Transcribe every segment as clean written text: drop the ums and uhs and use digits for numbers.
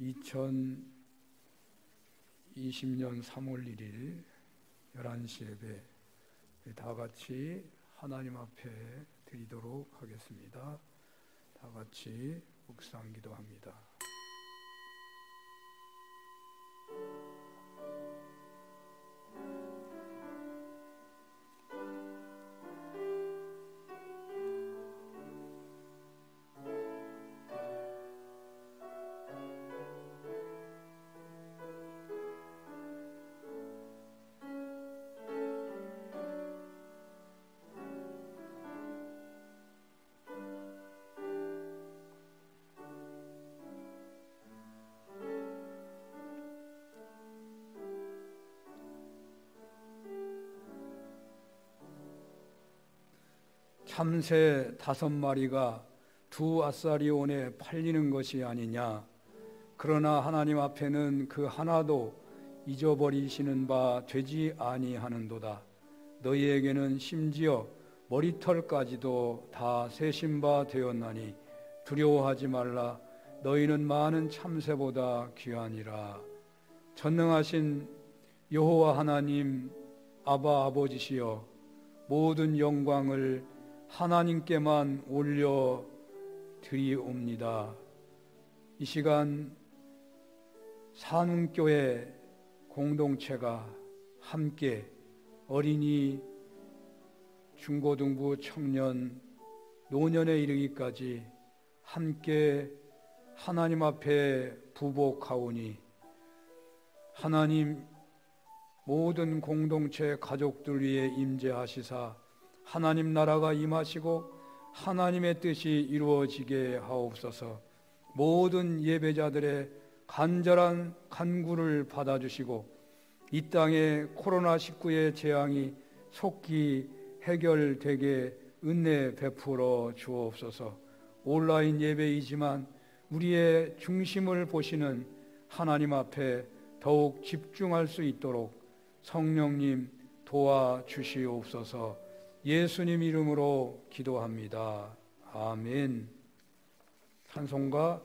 2020년 3월 1일 11시 예배 다 같이 하나님 앞에 드리도록 하겠습니다. 다 같이 묵상 기도합니다. 참새 5마리가 두 아사리온에 팔리는 것이 아니냐. 그러나 하나님 앞에는 그 하나도 잊어버리시는 바 되지 아니하는도다. 너희에게는 심지어 머리털까지도 다 세신 바 되었나니 두려워하지 말라. 너희는 많은 참새보다 귀하니라. 전능하신 여호와 하나님 아바 아버지시여, 모든 영광을 하나님께만 올려 드리옵니다. 이 시간 산운교회 공동체가 함께 어린이, 중고등부, 청년, 노년에 이르기까지 함께 하나님 앞에 부복하오니 하나님 모든 공동체 가족들 위에 임재하시사 하나님 나라가 임하시고 하나님의 뜻이 이루어지게 하옵소서. 모든 예배자들의 간절한 간구를 받아주시고 이 땅에 코로나19의 재앙이 속히 해결되게 은혜 베풀어 주옵소서. 온라인 예배이지만 우리의 중심을 보시는 하나님 앞에 더욱 집중할 수 있도록 성령님 도와주시옵소서. 예수님 이름으로 기도합니다. 아멘. 찬송가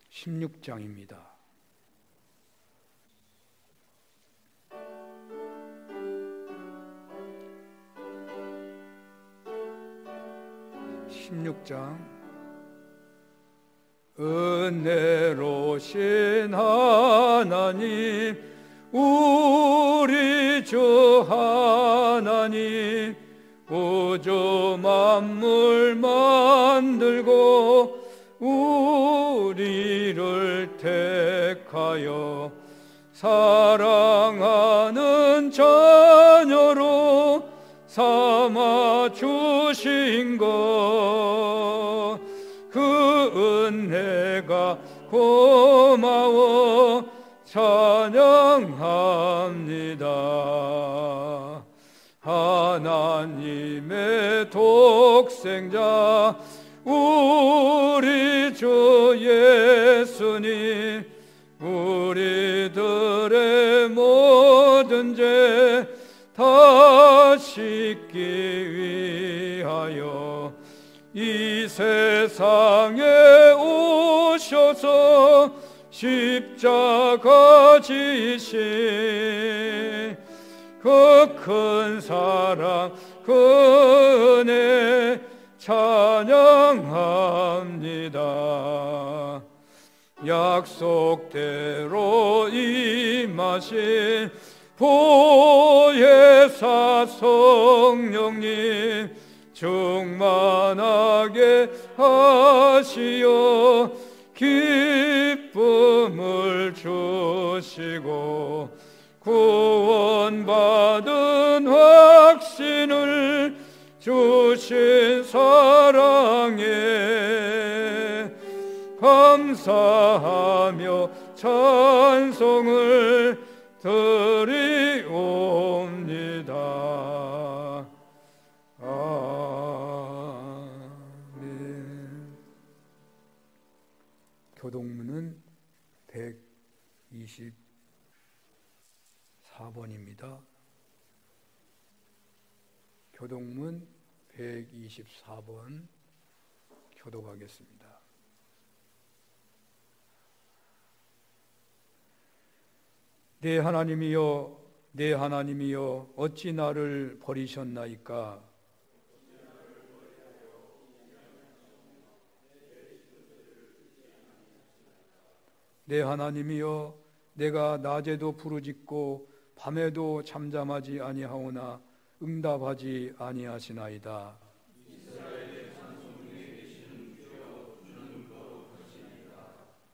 16장입니다. 은혜로우신 하나님, 우리 주 하나님, 우주 만물 만들고 우리를 택하여 사랑하는 자녀로 삼아 주신 것, 그 은혜가 고마워 찬양합니다. 하나님의 독생자 우리 주 예수님, 우리들의 모든 죄 다 씻기 위하여 이 세상에 오셔서 십자가 지신 그 큰 사랑, 그 은혜 찬양합니다. 약속대로 임하신 보혜사 성령님, 충만하게 하시어 기쁨을 주시고 구원받은 확신을 주신 사랑에 감사하며 찬송을 드리옵니다. 아멘. 교동문은 124번입니다. 교동문 124번 교독하겠습니다. 내 하나님이여, 내 하나님이여, 어찌 나를 버리셨나이까? 내 하나님이여, 내가 낮에도 부르짖고 밤에도 잠잠하지 아니하오나 응답하지 아니하시나이다.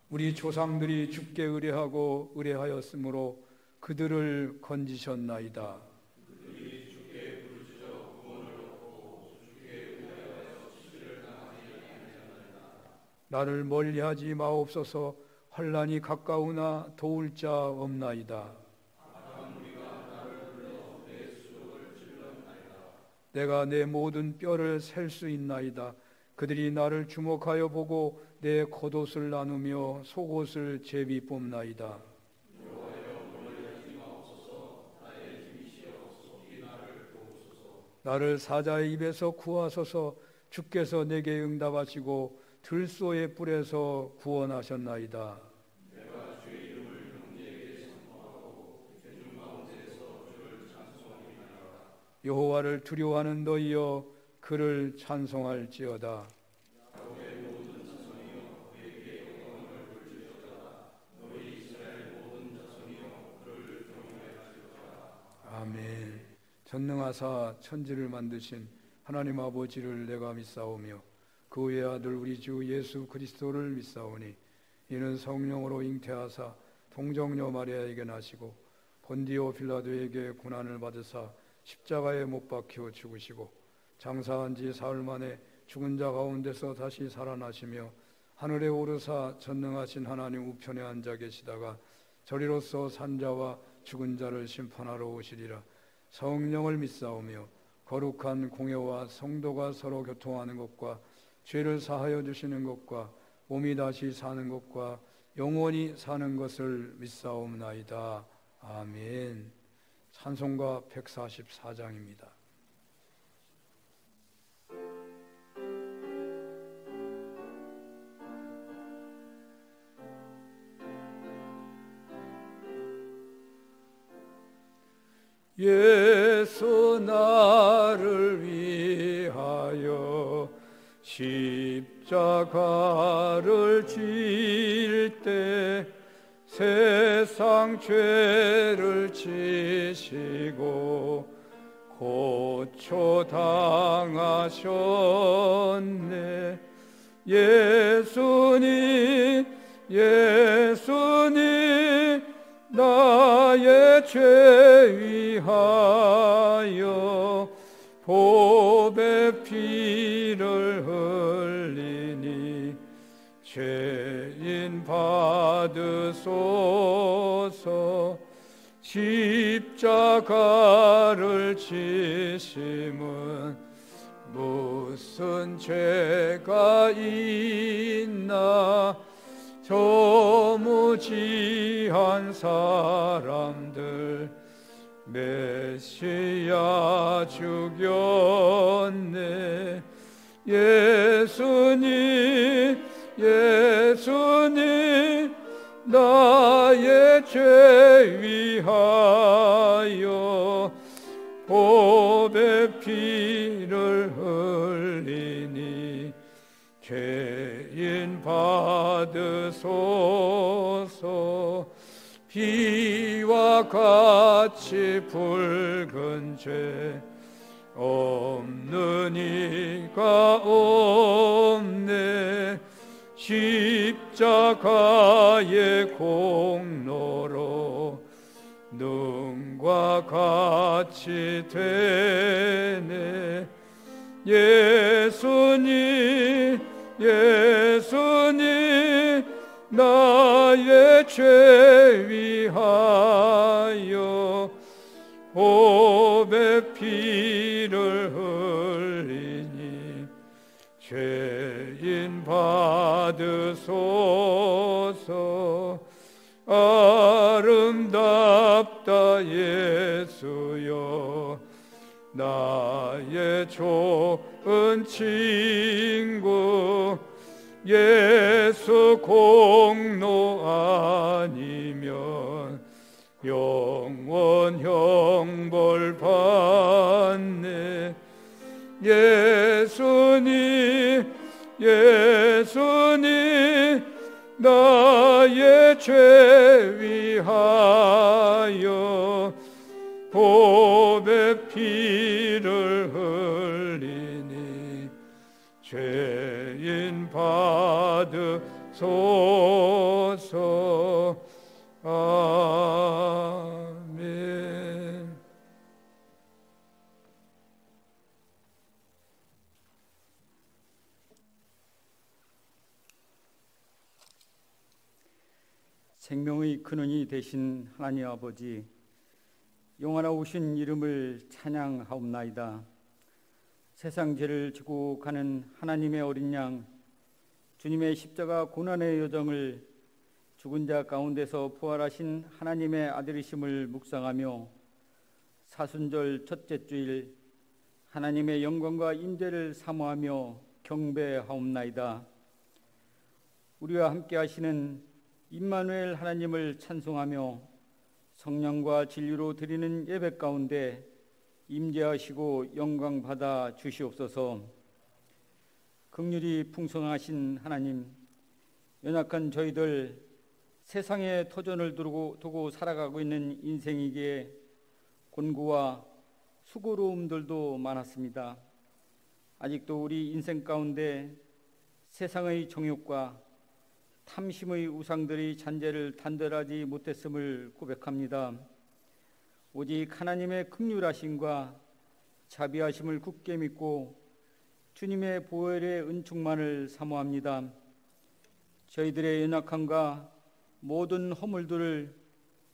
우리 조상들이 주께 의뢰하고 의뢰하였으므로 그들을 건지셨나이다. 나를 멀리하지 마옵소서. 환난이 가까우나 도울 자 없나이다. 내가 내 모든 뼈를 셀 수 있나이다. 그들이 나를 주목하여 보고 내 겉옷을 나누며 속옷을 제비 뽑나이다. 나를 사자의 입에서 구하소서. 주께서 내게 응답하시고 들소의 뿔에서 구원하셨나이다. 여호와를 두려워하는 너희여, 그를 찬송할지어다. 아멘. 전능하사 천지를 만드신 하나님 아버지를 내가 믿사오며 그 외의 아들 우리 주 예수 그리스도를 믿사오니 이는 성령으로 잉태하사 동정녀 마리아에게 나시고 본디오 빌라도에게 고난을 받으사 십자가에 못 박혀 죽으시고 장사한 지 사흘 만에 죽은 자 가운데서 다시 살아나시며 하늘에 오르사 전능하신 하나님 우편에 앉아 계시다가 저리로서 산자와 죽은 자를 심판하러 오시리라. 성령을 믿사오며 거룩한 공회와 성도가 서로 교통하는 것과 죄를 사하여 주시는 것과 몸이 다시 사는 것과 영원히 사는 것을 믿사옵나이다. 아멘. 찬송가 144장입니다. 예수 나를 위하여 십자가를 질 때 세상 죄를 지시고 고초 당하셨네. 예수님 예수님 나의 죄 위하여 보배 피를 흘리니 죄인 받으소서. 십자가를 지심은 무슨 죄가 있나. 저 무지한 사람들 메시아 죽였네. 예수님 예수님 나의 죄 위하여 보배 피를 흘리니 죄인 받으소서. 피와 같이 붉은 죄 없는 이가 없네. 십자가의 공로로 능과 같이 되네. 예수님 예수님 나의 죄 위하여 보배 피를 흘리니 죄인 받으소서. 아름답다 예수여 나의 좋은 친구. 예수 공로 아니면 영원 형벌 받네. 예수님 예수님 나의 죄 위하여 보배 피를 흘리니 죄인 받으소서. 아멘. 생명의 근원이 되신 하나님 아버지, 영원하오신 이름을 찬양하옵나이다. 세상 죄를 지고 가는 하나님의 어린 양, 주님의 십자가 고난의 여정을 죽은 자 가운데서 부활하신 하나님의 아들이심을 묵상하며 사순절 첫째 주일 하나님의 영광과 임재를 사모하며 경배하옵나이다. 우리와 함께 하시는 임마누엘 하나님을 찬송하며 성령과 진리로 드리는 예배 가운데 임재하시고 영광 받아 주시옵소서. 긍휼이 풍성하신 하나님, 연약한 저희들 세상에 터전을 두고 살아가고 있는 인생이기에 곤고와 수고로움들도 많았습니다. 아직도 우리 인생 가운데 세상의 정욕과 탐심의 우상들이 잔재를 단절하지 못했음을 고백합니다. 오직 하나님의 긍휼하심과 자비하심을 굳게 믿고 주님의 보혈의 은총만을 사모합니다. 저희들의 연약함과 모든 허물들을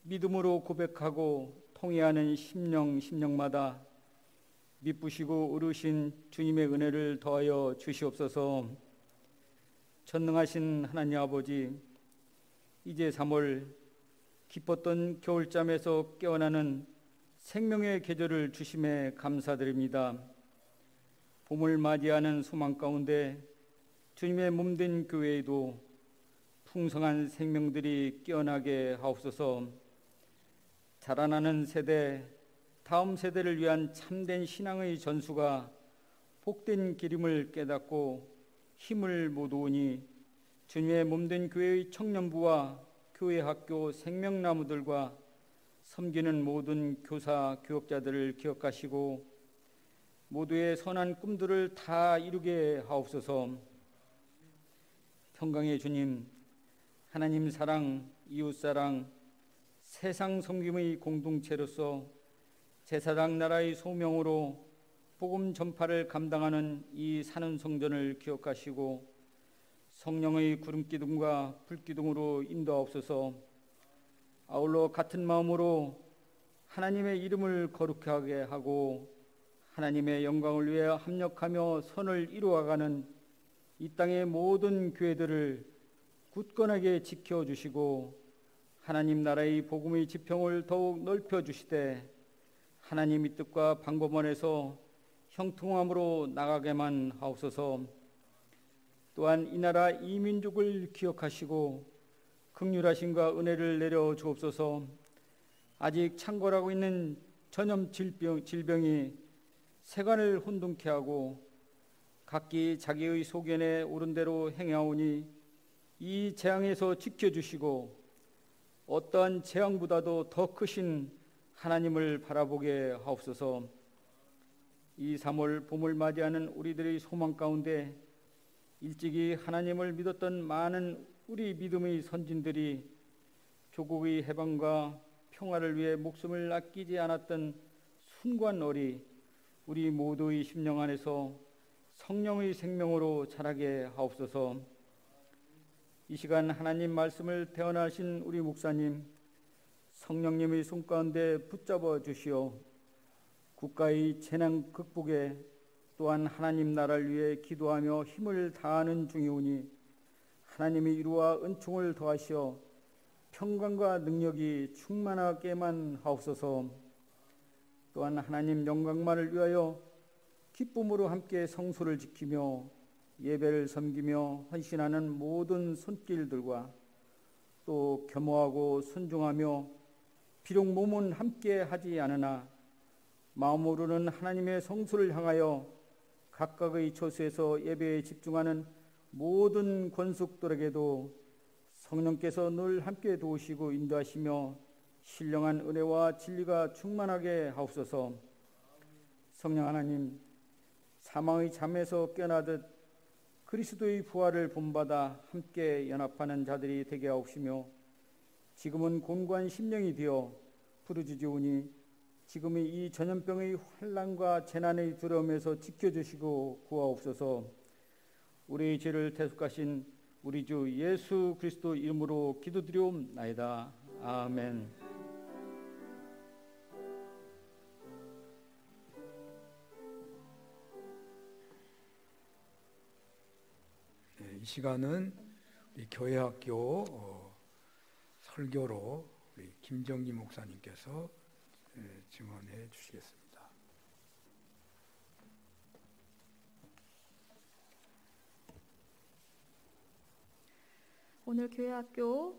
믿음으로 고백하고 통회하는 심령마다 미쁘시고 의르신 주님의 은혜를 더하여 주시옵소서. 전능하신 하나님 아버지, 이제 3월 깊었던 겨울잠에서 깨어나는 생명의 계절을 주심에 감사드립니다. 봄을 맞이하는 소망 가운데 주님의 몸된 교회에도 풍성한 생명들이 깨어나게 하옵소서. 자라나는 세대, 다음 세대를 위한 참된 신앙의 전수가 복된 길임을 깨닫고 힘을 모으니 주님의 몸된 교회의 청년부와 교회 학교 생명나무들과 섬기는 모든 교사, 교역자들을 기억하시고 모두의 선한 꿈들을 다 이루게 하옵소서. 평강의 주님, 하나님 사랑, 이웃사랑, 세상 섬김의 공동체로서 제사장 나라의 소명으로 복음 전파를 감당하는 이 사는 성전을 기억하시고 성령의 구름기둥과 불기둥으로 인도하옵소서. 아울러 같은 마음으로 하나님의 이름을 거룩하게 하고 하나님의 영광을 위해 합력하며 선을 이루어가는 이 땅의 모든 교회들을 굳건하게 지켜주시고 하나님 나라의 복음의 지평을 더욱 넓혀주시되 하나님의 뜻과 방법 안에서 형통함으로 나가게만 하옵소서. 또한 이 나라 이 민족을 기억하시고 긍휼하심과 은혜를 내려 주옵소서. 아직 창궐하고 있는 전염 질병이 세간을 혼돈케 하고 각기 자기의 소견에 옳은 대로 행하오니 이 재앙에서 지켜주시고 어떠한 재앙보다도 더 크신 하나님을 바라보게 하옵소서. 이 3월 봄을 맞이하는 우리들의 소망 가운데 일찍이 하나님을 믿었던 많은 우리 믿음의 선진들이 조국의 해방과 평화를 위해 목숨을 아끼지 않았던 순고한 어리 우리 모두의 심령 안에서 성령의 생명으로 자라게 하옵소서. 이 시간 하나님 말씀을 대언하신 우리 목사님, 성령님의 손 가운데 붙잡아 주시어 국가의 재난 극복에 또한 하나님 나라를 위해 기도하며 힘을 다하는 중이오니 하나님이 이루와 은총을 더하시어 평강과 능력이 충만하게만 하옵소서. 또한 하나님 영광만을 위하여 기쁨으로 함께 성소를 지키며 예배를 섬기며 헌신하는 모든 손길들과 또 겸허하고 순종하며 비록 몸은 함께 하지 않으나 마음으로는 하나님의 성소를 향하여 각각의 처소에서 예배에 집중하는 모든 권속들에게도 성령께서 늘 함께 도우시고 인도하시며 신령한 은혜와 진리가 충만하게 하옵소서. 성령 하나님, 사망의 잠에서 깨어나듯 그리스도의 부활을 본받아 함께 연합하는 자들이 되게 하옵시며 지금은 곤고한 심령이 되어 부르짖으오니 지금의 이 전염병의 환난과 재난의 두려움에서 지켜주시고 구하옵소서. 우리의 죄를 대속하신 우리 주 예수 그리스도 이름으로 기도드리옵나이다. 아멘. 네, 이 시간은 우리 교회학교 설교로 우리 김정기 목사님께서 증언해 주시겠습니다. 오늘 교회학교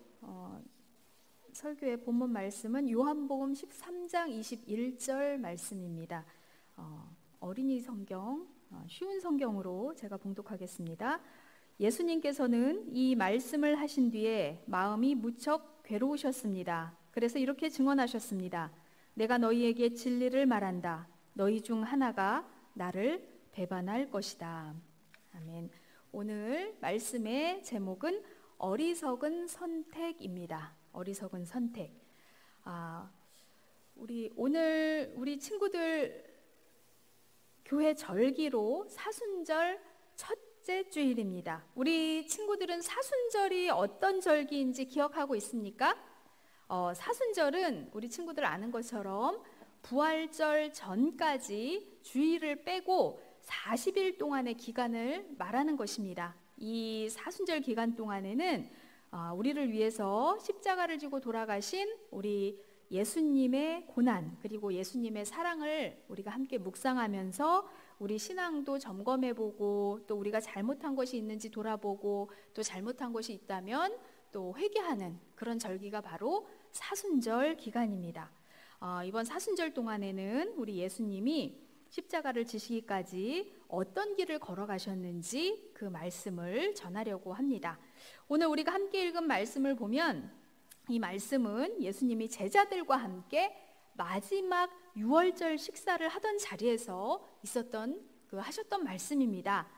설교의 본문 말씀은 요한복음 13장 21절 말씀입니다. 어린이 성경, 쉬운 성경으로 제가 봉독하겠습니다. 예수님께서는 이 말씀을 하신 뒤에 마음이 무척 괴로우셨습니다. 그래서 이렇게 증언하셨습니다. 내가 너희에게 진리를 말한다. 너희 중 하나가 나를 배반할 것이다. 아멘. 오늘 말씀의 제목은 어리석은 선택입니다. 어리석은 선택. 오늘 우리 친구들 교회 절기로 사순절 첫째 주일입니다. 우리 친구들은 사순절이 어떤 절기인지 기억하고 있습니까? 사순절은 우리 친구들 아는 것처럼 부활절 전까지 주일을 빼고 40일 동안의 기간을 말하는 것입니다. 이 사순절 기간 동안에는 우리를 위해서 십자가를 지고 돌아가신 우리 예수님의 고난 그리고 예수님의 사랑을 우리가 함께 묵상하면서 우리 신앙도 점검해보고 또 우리가 잘못한 것이 있는지 돌아보고 또 잘못한 것이 있다면 또 회개하는 그런 절기가 바로 사순절 기간입니다. 이번 사순절 동안에는 우리 예수님이 십자가를 지시기까지 어떤 길을 걸어가셨는지 그 말씀을 전하려고 합니다. 오늘 우리가 함께 읽은 말씀을 보면 이 말씀은 예수님이 제자들과 함께 마지막 유월절 식사를 하던 자리에서 하셨던 말씀입니다.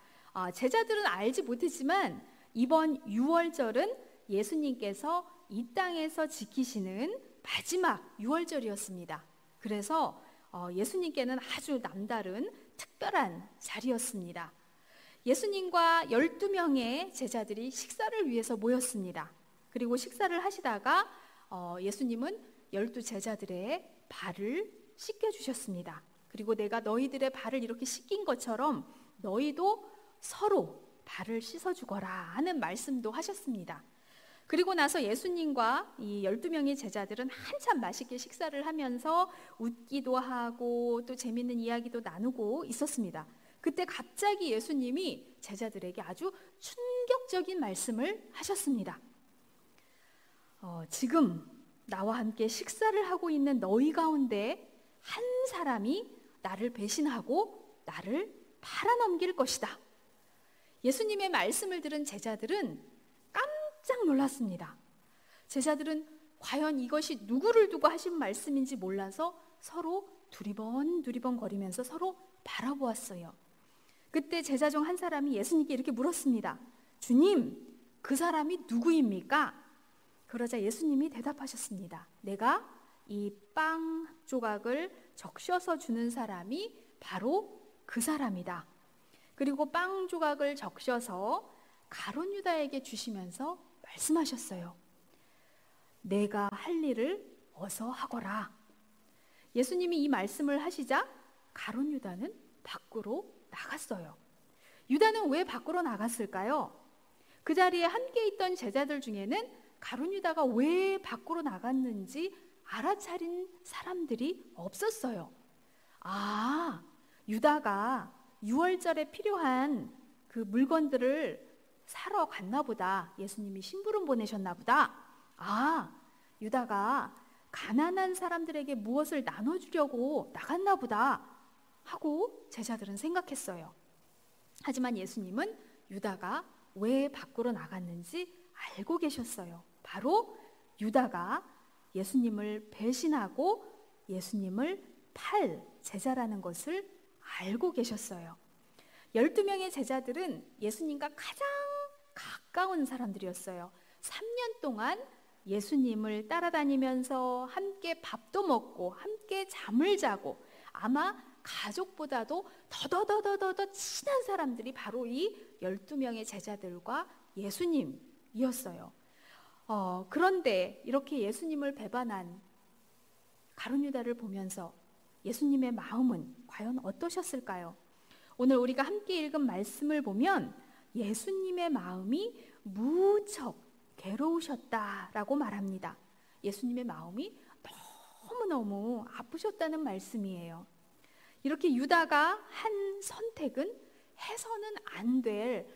제자들은 알지 못했지만 이번 유월절은 예수님께서 이 땅에서 지키시는 마지막 유월절이었습니다. 그래서 예수님께는 아주 남다른 특별한 자리였습니다. 예수님과 12명의 제자들이 식사를 위해서 모였습니다. 그리고 식사를 하시다가 예수님은 12 제자들의 발을 씻겨주셨습니다. 그리고 내가 너희들의 발을 이렇게 씻긴 것처럼 너희도 서로 발을 씻어주거라 하는 말씀도 하셨습니다. 그리고 나서 예수님과 이 12명의 제자들은 한참 맛있게 식사를 하면서 웃기도 하고 또 재밌는 이야기도 나누고 있었습니다. 그때 갑자기 예수님이 제자들에게 아주 충격적인 말씀을 하셨습니다. 지금 나와 함께 식사를 하고 있는 너희 가운데 한 사람이 나를 배신하고 나를 팔아넘길 것이다. 예수님의 말씀을 들은 제자들은 깜짝 놀랐습니다. 제자들은 과연 이것이 누구를 두고 하신 말씀인지 몰라서 서로 두리번 거리면서 서로 바라보았어요. 그때 제자 중 한 사람이 예수님께 이렇게 물었습니다. 주님, 그 사람이 누구입니까? 그러자 예수님이 대답하셨습니다. 내가 이 빵 조각을 적셔서 주는 사람이 바로 그 사람이다. 그리고 빵 조각을 적셔서 가룟 유다에게 주시면서 말씀하셨어요. 내가 할 일을 어서 하거라. 예수님이 이 말씀을 하시자 가룟 유다는 밖으로 나갔어요. 유다는 왜 밖으로 나갔을까요? 그 자리에 함께 있던 제자들 중에는 가룟 유다가 왜 밖으로 나갔는지 알아차린 사람들이 없었어요. 유다가 유월절에 필요한 그 물건들을 사러 갔나 보다. 예수님이 심부름 보내셨나 보다. 유다가 가난한 사람들에게 무엇을 나눠주려고 나갔나 보다 하고 제자들은 생각했어요. 하지만 예수님은 유다가 왜 밖으로 나갔는지 알고 계셨어요. 바로 유다가 예수님을 배신하고 예수님을 팔 제자라는 것을 알고 계셨어요. 12명의 제자들은 예수님과 가장 가까운 사람들이었어요. 3년 동안 예수님을 따라다니면서 함께 밥도 먹고 함께 잠을 자고 아마 가족보다도 더더더더더 친한 사람들이 바로 이 12명의 제자들과 예수님이었어요. 그런데 이렇게 예수님을 배반한 가룟 유다를 보면서 예수님의 마음은 과연 어떠셨을까요? 오늘 우리가 함께 읽은 말씀을 보면 예수님의 마음이 무척 괴로우셨다라고 말합니다. 예수님의 마음이 너무너무 아프셨다는 말씀이에요. 이렇게 유다가 한 선택은 해서는 안 될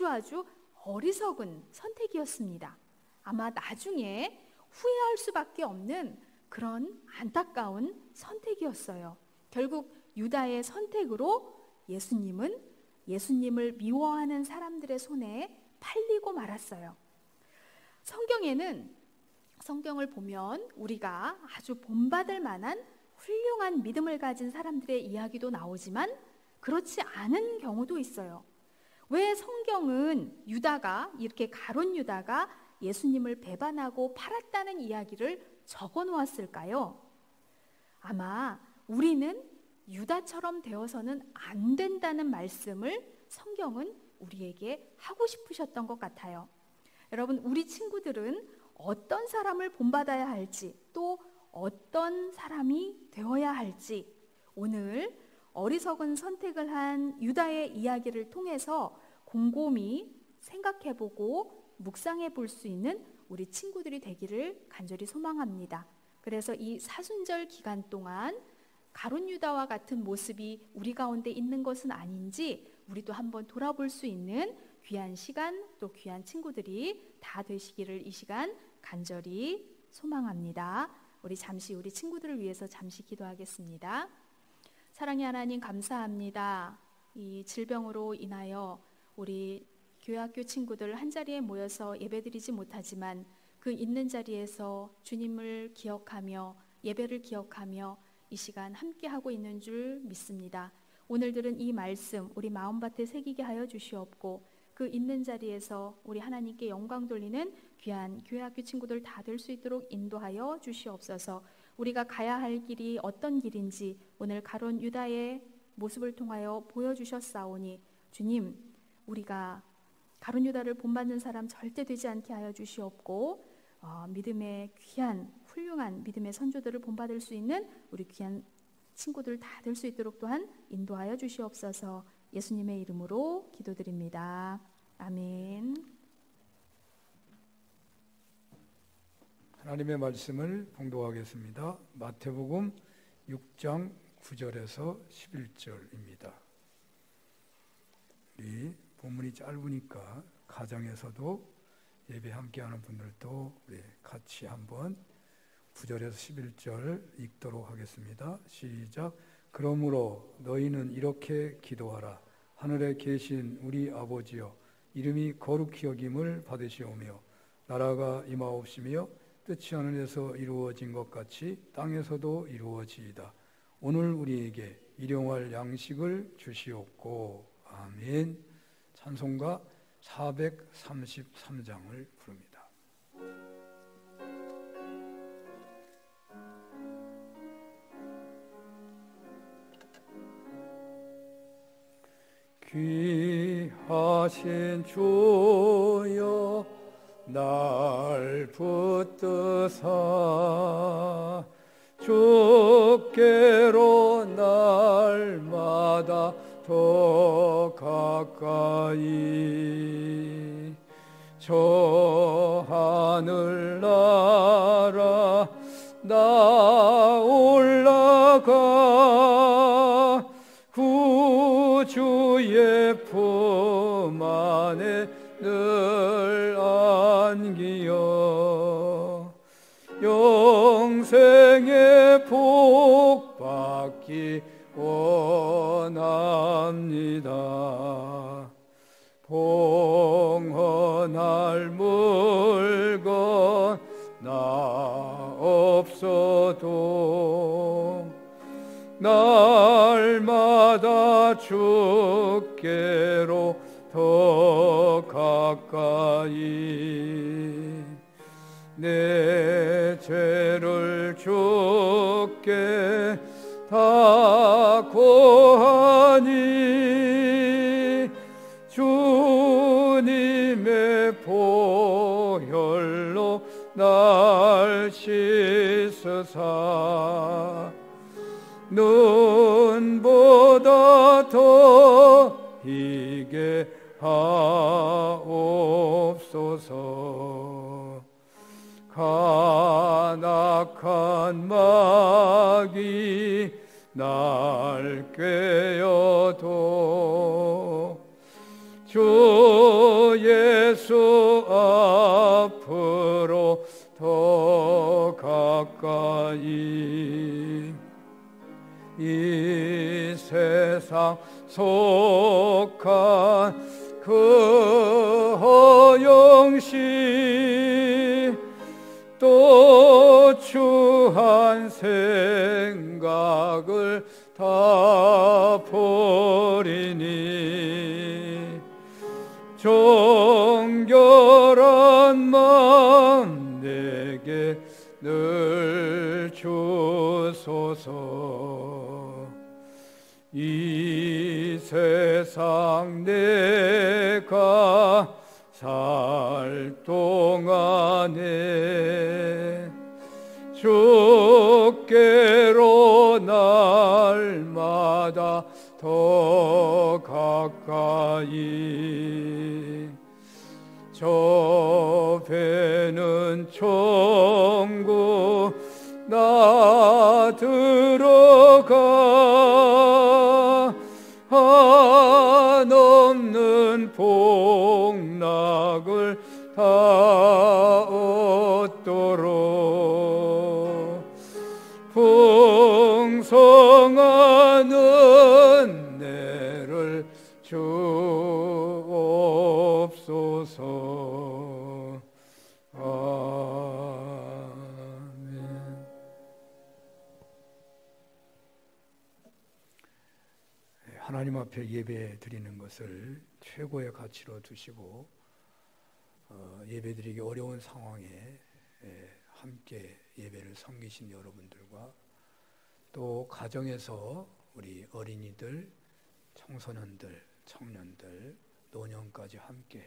아주 어리석은 선택이었습니다. 아마 나중에 후회할 수밖에 없는 그런 안타까운 선택이었어요. 결국 유다의 선택으로 예수님을 미워하는 사람들의 손에 팔리고 말았어요. 성경을 보면 우리가 아주 본받을 만한 훌륭한 믿음을 가진 사람들의 이야기도 나오지만 그렇지 않은 경우도 있어요. 왜 성경은 이렇게 가룟 유다가 예수님을 배반하고 팔았다는 이야기를 적어 놓았을까요? 아마 우리는 유다처럼 되어서는 안 된다는 말씀을 성경은 우리에게 하고 싶으셨던 것 같아요. 여러분, 우리 친구들은 어떤 사람을 본받아야 할지 또 어떤 사람이 되어야 할지 오늘 어리석은 선택을 한 유다의 이야기를 통해서 곰곰이 생각해보고 묵상해 볼 수 있는 우리 친구들이 되기를 간절히 소망합니다. 그래서 이 사순절 기간 동안 가룟 유다와 같은 모습이 우리 가운데 있는 것은 아닌지 우리도 한번 돌아볼 수 있는 귀한 시간 또 귀한 친구들이 다 되시기를 이 시간 간절히 소망합니다. 우리 친구들을 위해서 잠시 기도하겠습니다. 사랑의 하나님 감사합니다. 이 질병으로 인하여 우리 교회학교 친구들 한자리에 모여서 예배드리지 못하지만 그 있는 자리에서 주님을 기억하며 예배를 기억하며 이 시간 함께하고 있는 줄 믿습니다. 오늘 들은 이 말씀 우리 마음밭에 새기게 하여 주시옵고 그 있는 자리에서 우리 하나님께 영광 돌리는 귀한 교회학교 친구들 다 될 수 있도록 인도하여 주시옵소서. 우리가 가야 할 길이 어떤 길인지 오늘 가룟 유다의 모습을 통하여 보여주셨사오니 주님, 우리가 가룟 유다를 본받는 사람 절대 되지 않게 하여 주시옵고 믿음의 귀한 훌륭한 믿음의 선조들을 본받을 수 있는 우리 귀한 친구들 다 될 수 있도록 또한 인도하여 주시옵소서. 예수님의 이름으로 기도드립니다. 아멘. 하나님의 말씀을 봉독하겠습니다. 마태복음 6장 9절에서 11절입니다. 우리 본문이 짧으니까 가정에서도 예배 함께하는 분들도 우리 같이 한번 9절에서 11절 읽도록 하겠습니다. 시작. 그러므로 너희는 이렇게 기도하라. 하늘에 계신 우리 아버지여, 이름이 거룩히 여김을 받으시오며 나라가 임하옵시며 뜻이 하늘에서 이루어진 것 같이 땅에서도 이루어지이다. 오늘 우리에게 일용할 양식을 주시옵고. 아멘. 찬송가 433장을 부릅니다. 귀하신 주여 날 붙드사 주께로 날마다 더 가까이 저 하늘나라 나 올라가 구주의 품 안에 늘 안기어 영생의 복 받기 원합니다. 봉헌할 물건 나 없어도 날마다 주께로 더 가까이 내 죄를 주께 다 고하니 주님의 보혈로 날 씻으사 눈보다 더 희게 하옵소서. 간악한 마귀 날 꾀어도 주 예수 앞으로 더 가까이 이 세상 속한 그 허영시 또 추한 생각을 다 버리니 정결한 마음 내게 늘 주소서. 이 세상 내가 살 동안에 주께로 날마다 더 가까이 저 배는 천국 나 들어가 한없는 복락을 다 얻도록 풍성한 은혜를 주옵소서. 아멘. 하나님 앞에 예배 드리는 것을 최고의 가치로 두시고 예배 드리기 어려운 상황에 함께 예배를 섬기신 여러분들과 또 가정에서 우리 어린이들, 청소년들, 청년들, 노년까지 함께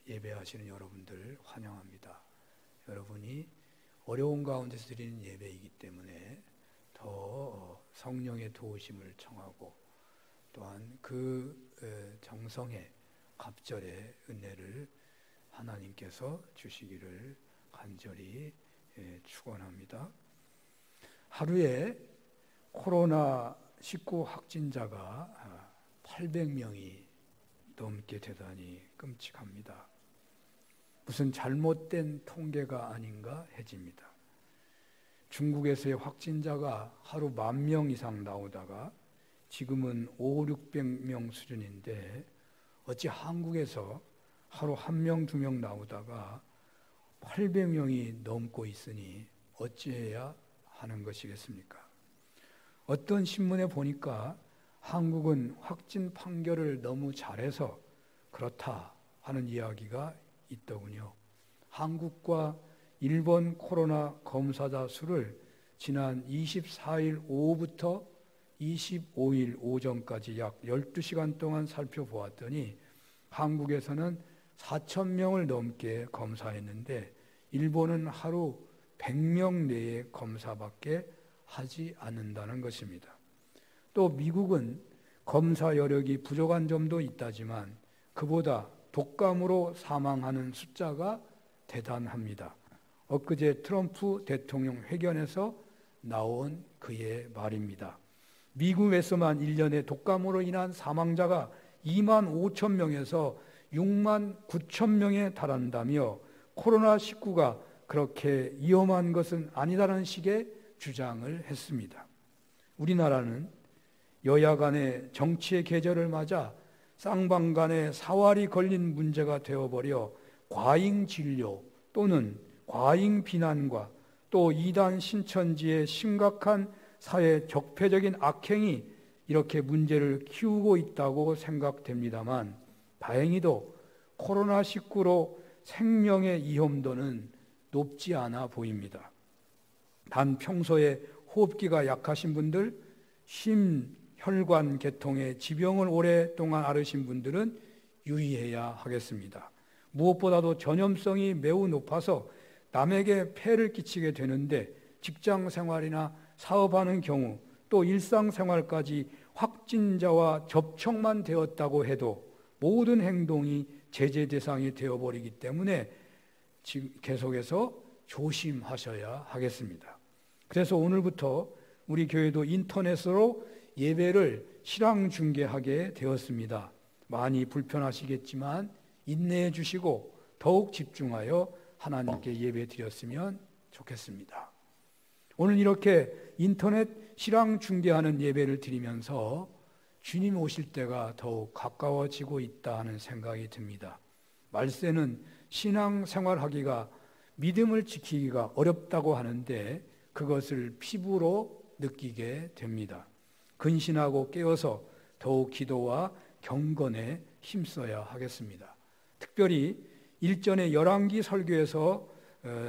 예배하시는 여러분들 환영합니다. 여러분이 어려운 가운데서 드리는 예배이기 때문에 더 성령의 도우심을 청하고 또한 그 정성의 갑절의 은혜를 하나님께서 주시기를 간절히 축원합니다. 하루에 코로나19 확진자가 800명이 넘게 되다니 끔찍합니다. 무슨 잘못된 통계가 아닌가 해집니다. 중국에서의 확진자가 하루 10,000명 이상 나오다가 지금은 500~600명 수준인데 어찌 한국에서 하루 1명, 2명 나오다가 800명이 넘고 있으니 어찌해야 하는 것이겠습니까? 어떤 신문에 보니까 한국은 확진 판결을 너무 잘해서 그렇다 하는 이야기가 있더군요. 한국과 일본 코로나 검사자 수를 지난 24일 오후부터 25일 오전까지 약 12시간 동안 살펴보았더니 한국에서는 4,000명을 넘게 검사했는데 일본은 하루 100명 내에 검사밖에 하지 않는다는 것입니다. 또 미국은 검사 여력이 부족한 점도 있다지만 그보다 독감으로 사망하는 숫자가 대단합니다. 엊그제 트럼프 대통령 회견에서 나온 그의 말입니다. 미국에서만 1년에 독감으로 인한 사망자가 25,000명에서 69,000명에 달한다며 코로나19가 그렇게 위험한 것은 아니다라는 식의 주장을 했습니다. 우리나라는 여야 간의 정치의 계절을 맞아 쌍방 간의 사활이 걸린 문제가 되어버려 과잉 진료 또는 과잉 비난과 또 이단 신천지의 심각한 사회 적폐적인 악행이 이렇게 문제를 키우고 있다고 생각됩니다만, 다행히도 코로나19로 생명의 위험도는 높지 않아 보입니다. 단 평소에 호흡기가 약하신 분들, 심혈관 계통의 지병을 오랫동안 앓으신 분들은 유의해야 하겠습니다. 무엇보다도 전염성이 매우 높아서 남에게 폐를 끼치게 되는데, 직장 생활이나 사업하는 경우 또 일상생활까지 확진자와 접촉만 되었다고 해도 모든 행동이 제재 대상이 되어버리기 때문에 계속해서 조심하셔야 하겠습니다. 그래서 오늘부터 우리 교회도 인터넷으로 예배를 실황 중계하게 되었습니다. 많이 불편하시겠지만 인내해 주시고 더욱 집중하여 하나님께 예배 드렸으면 좋겠습니다. 오늘 이렇게 인터넷 실황 중계하는 예배를 드리면서 주님 오실 때가 더욱 가까워지고 있다 하는 생각이 듭니다. 말세는 신앙생활하기가, 믿음을 지키기가 어렵다고 하는데 그것을 피부로 느끼게 됩니다. 근신하고 깨어서 더욱 기도와 경건에 힘써야 하겠습니다. 특별히 일전에 열왕기 설교에서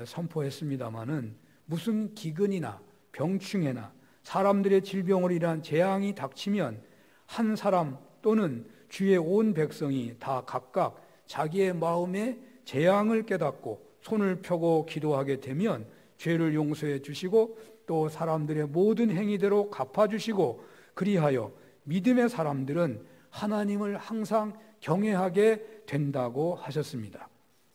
선포했습니다마는 무슨 기근이나 병충해나 사람들의 질병으로 인한 재앙이 닥치면 한 사람 또는 주의 온 백성이 다 각각 자기의 마음에 재앙을 깨닫고 손을 펴고 기도하게 되면 죄를 용서해 주시고 또 사람들의 모든 행위대로 갚아주시고, 그리하여 믿음의 사람들은 하나님을 항상 경외하게 된다고 하셨습니다.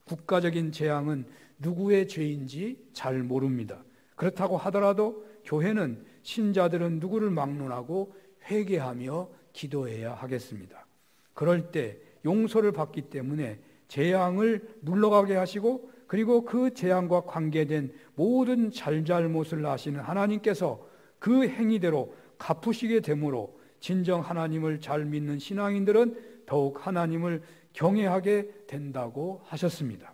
국가적인 재앙은 누구의 죄인지 잘 모릅니다. 그렇다고 하더라도 교회는, 신자들은 누구를 막론하고 회개하며 기도해야 하겠습니다. 그럴 때 용서를 받기 때문에 재앙을 물러가게 하시고, 그리고 그 재앙과 관계된 모든 잘잘못을 아시는 하나님께서 그 행위대로 갚으시게 되므로 진정 하나님을 잘 믿는 신앙인들은 더욱 하나님을 경외하게 된다고 하셨습니다.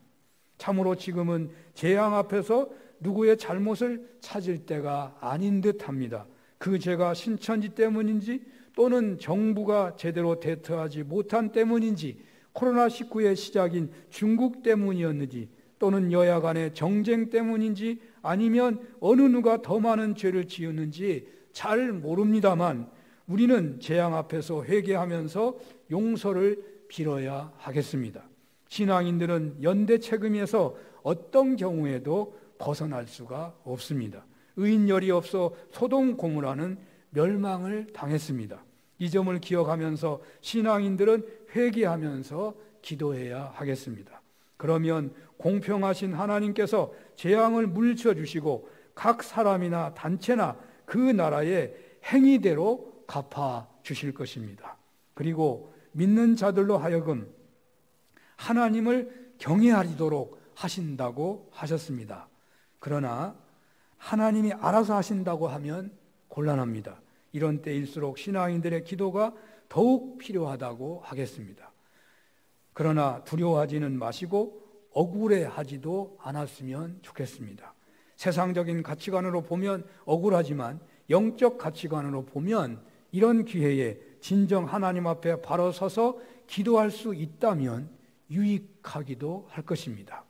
참으로 지금은 재앙 앞에서 누구의 잘못을 찾을 때가 아닌 듯합니다. 그 죄가 신천지 때문인지 또는 정부가 제대로 대처하지 못한 때문인지, 코로나19의 시작인 중국 때문이었는지, 또는 여야 간의 정쟁 때문인지, 아니면 어느 누가 더 많은 죄를 지었는지 잘 모릅니다만 우리는 재앙 앞에서 회개하면서 용서를 빌어야 하겠습니다. 신앙인들은 연대 책임에서 어떤 경우에도 벗어날 수가 없습니다. 의인열이 없어 소돔 고모라는 멸망을 당했습니다. 이 점을 기억하면서 신앙인들은 회개하면서 기도해야 하겠습니다. 그러면 공평하신 하나님께서 재앙을 물리쳐 주시고 각 사람이나 단체나 그 나라의 행위대로 갚아 주실 것입니다. 그리고 믿는 자들로 하여금 하나님을 경외하리도록 하신다고 하셨습니다. 그러나 하나님이 알아서 하신다고 하면 곤란합니다. 이런 때일수록 신앙인들의 기도가 더욱 필요하다고 하겠습니다. 그러나 두려워하지는 마시고 억울해하지도 않았으면 좋겠습니다. 세상적인 가치관으로 보면 억울하지만 영적 가치관으로 보면 이런 기회에 진정 하나님 앞에 바로 서서 기도할 수 있다면 유익하기도 할 것입니다.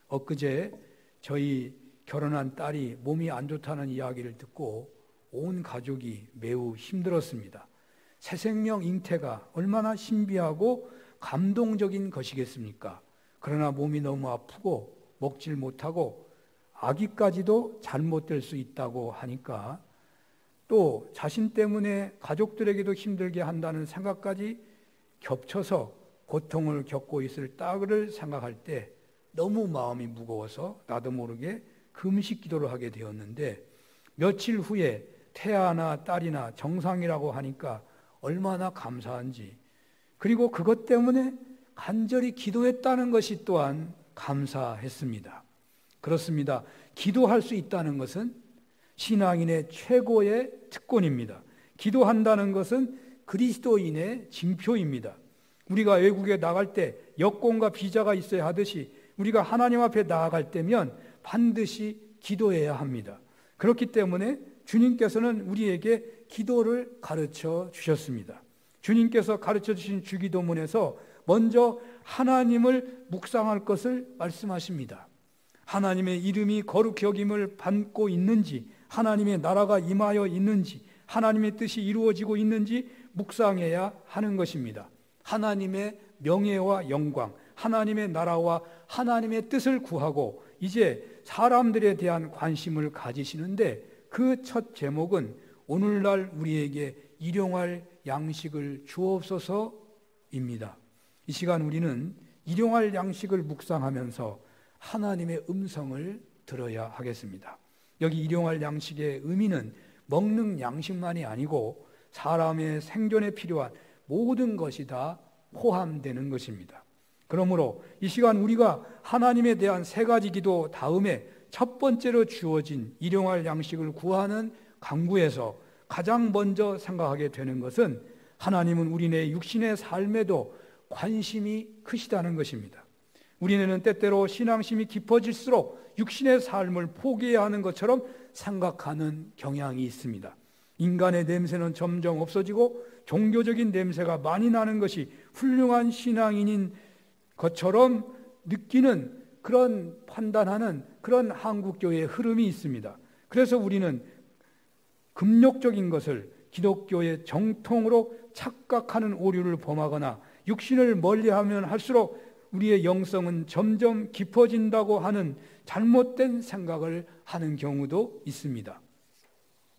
엊그제 저희 결혼한 딸이 몸이 안 좋다는 이야기를 듣고 온 가족이 매우 힘들었습니다. 새 생명 잉태가 얼마나 신비하고 감동적인 것이겠습니까? 그러나 몸이 너무 아프고 먹질 못하고 아기까지도 잘못될 수 있다고 하니까, 또 자신 때문에 가족들에게도 힘들게 한다는 생각까지 겹쳐서 고통을 겪고 있을 딸을 생각할 때 너무 마음이 무거워서 나도 모르게 금식 기도를 하게 되었는데, 며칠 후에 태아나 딸이나 정상이라고 하니까 얼마나 감사한지, 그리고 그것 때문에 간절히 기도했다는 것이 또한 감사했습니다. 그렇습니다. 기도할 수 있다는 것은 신앙인의 최고의 특권입니다. 기도한다는 것은 그리스도인의 징표입니다. 우리가 외국에 나갈 때 여권과 비자가 있어야 하듯이 우리가 하나님 앞에 나아갈 때면 반드시 기도해야 합니다. 그렇기 때문에 주님께서는 우리에게 기도를 가르쳐 주셨습니다. 주님께서 가르쳐 주신 주기도문에서 먼저 하나님을 묵상할 것을 말씀하십니다. 하나님의 이름이 거룩히 여김을 받고 있는지, 하나님의 나라가 임하여 있는지, 하나님의 뜻이 이루어지고 있는지 묵상해야 하는 것입니다. 하나님의 명예와 영광, 하나님의 나라와 하나님의 뜻을 구하고 이제 사람들에 대한 관심을 가지시는데 그 첫 제목은 오늘날 우리에게 일용할 양식을 주옵소서입니다. 이 시간 우리는 일용할 양식을 묵상하면서 하나님의 음성을 들어야 하겠습니다. 여기 일용할 양식의 의미는 먹는 양식만이 아니고 사람의 생존에 필요한 모든 것이 다 포함되는 것입니다. 그러므로 이 시간 우리가 하나님에 대한 세 가지 기도 다음에 첫 번째로 주어진 일용할 양식을 구하는 강구에서 가장 먼저 생각하게 되는 것은 하나님은 우리네 육신의 삶에도 관심이 크시다는 것입니다. 우리는 때때로 신앙심이 깊어질수록 육신의 삶을 포기해야 하는 것처럼 생각하는 경향이 있습니다. 인간의 냄새는 점점 없어지고 종교적인 냄새가 많이 나는 것이 훌륭한 신앙인인 것처럼 느끼는 그런 판단하는 그런 한국교회의 흐름이 있습니다. 그래서 우리는 금욕적인 것을 기독교의 정통으로 착각하는 오류를 범하거나 육신을 멀리하면 할수록 우리의 영성은 점점 깊어진다고 하는 잘못된 생각을 하는 경우도 있습니다.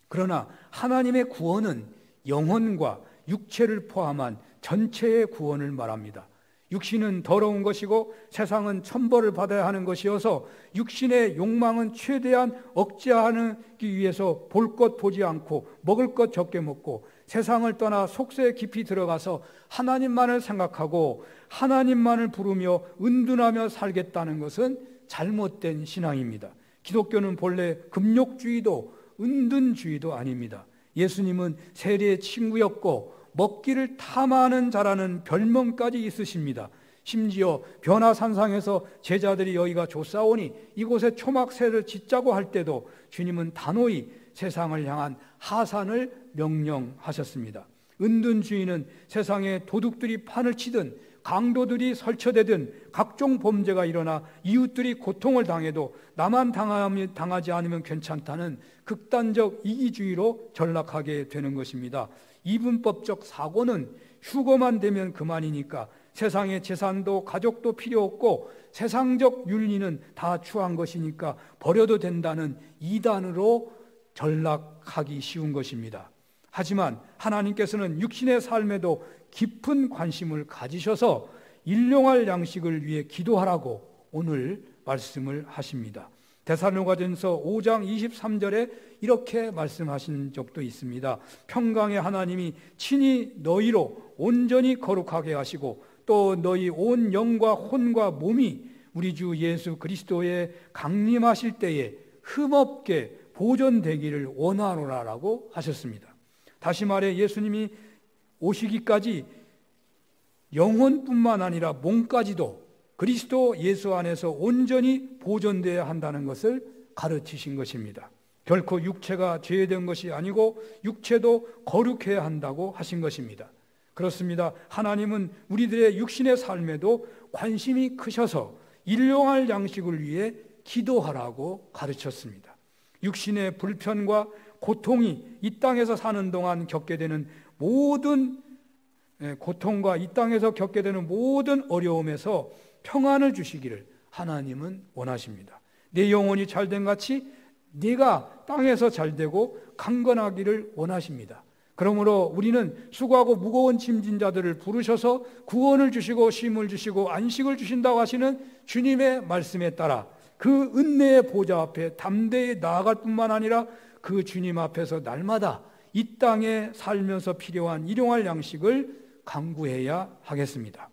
그러나 하나님의 구원은 영혼과 육체를 포함한 전체의 구원을 말합니다. 육신은 더러운 것이고 세상은 천벌을 받아야 하는 것이어서 육신의 욕망은 최대한 억제하기 위해서 볼 것 보지 않고 먹을 것 적게 먹고 세상을 떠나 속세에 깊이 들어가서 하나님만을 생각하고 하나님만을 부르며 은둔하며 살겠다는 것은 잘못된 신앙입니다. 기독교는 본래 금욕주의도 은둔주의도 아닙니다. 예수님은 세리의 친구였고 먹기를 탐하는 자라는 별명까지 있으십니다. 심지어 변화산상에서 제자들이 여기가 좋사오니 이곳에 초막새를 짓자고 할 때도 주님은 단호히 세상을 향한 하산을 명령하셨습니다. 은둔주의는 세상에 도둑들이 판을 치든 강도들이 설쳐대든 각종 범죄가 일어나 이웃들이 고통을 당해도 나만 당하지 않으면 괜찮다는 극단적 이기주의로 전락하게 되는 것입니다. 이분법적 사고는 휴거만 되면 그만이니까 세상의 재산도 가족도 필요 없고 세상적 윤리는 다 추한 것이니까 버려도 된다는 이단으로 전락하기 쉬운 것입니다. 하지만 하나님께서는 육신의 삶에도 깊은 관심을 가지셔서 일용할 양식을 위해 기도하라고 오늘 말씀을 하십니다. 데살로니가전서 5장 23절에 이렇게 말씀하신 적도 있습니다. 평강의 하나님이 친히 너희로 온전히 거룩하게 하시고 또 너희 온 영과 혼과 몸이 우리 주 예수 그리스도의 강림하실 때에 흠없게 보존되기를 원하노라라고 하셨습니다. 다시 말해 예수님이 오시기까지 영혼뿐만 아니라 몸까지도 그리스도 예수 안에서 온전히 보존되어야 한다는 것을 가르치신 것입니다. 결코 육체가 죄된 것이 아니고 육체도 거룩해야 한다고 하신 것입니다. 그렇습니다. 하나님은 우리들의 육신의 삶에도 관심이 크셔서 일용할 양식을 위해 기도하라고 가르쳤습니다. 육신의 불편과 고통이 이 땅에서 사는 동안 겪게 되는 모든 고통과 이 땅에서 겪게 되는 모든 어려움에서 평안을 주시기를 하나님은 원하십니다. 내 영혼이 잘된 같이 네가 땅에서 잘되고 강건하기를 원하십니다. 그러므로 우리는 수고하고 무거운 짐진 자들을 부르셔서 구원을 주시고 쉼을 주시고 안식을 주신다고 하시는 주님의 말씀에 따라 그 은혜의 보좌 앞에 담대히 나아갈 뿐만 아니라 그 주님 앞에서 날마다 이 땅에 살면서 필요한 일용할 양식을 강구해야 하겠습니다.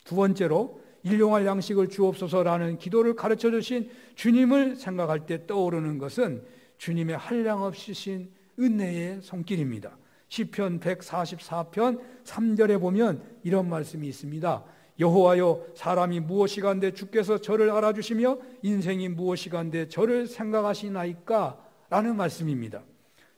두 번째로 일용할 양식을 주옵소서라는 기도를 가르쳐 주신 주님을 생각할 때 떠오르는 것은 주님의 한량없으신 은혜의 손길입니다. 시편 144편 3절에 보면 이런 말씀이 있습니다. 여호와여, 사람이 무엇이간데 주께서 저를 알아주시며 인생이 무엇이간데 저를 생각하시나이까? 라는 말씀입니다.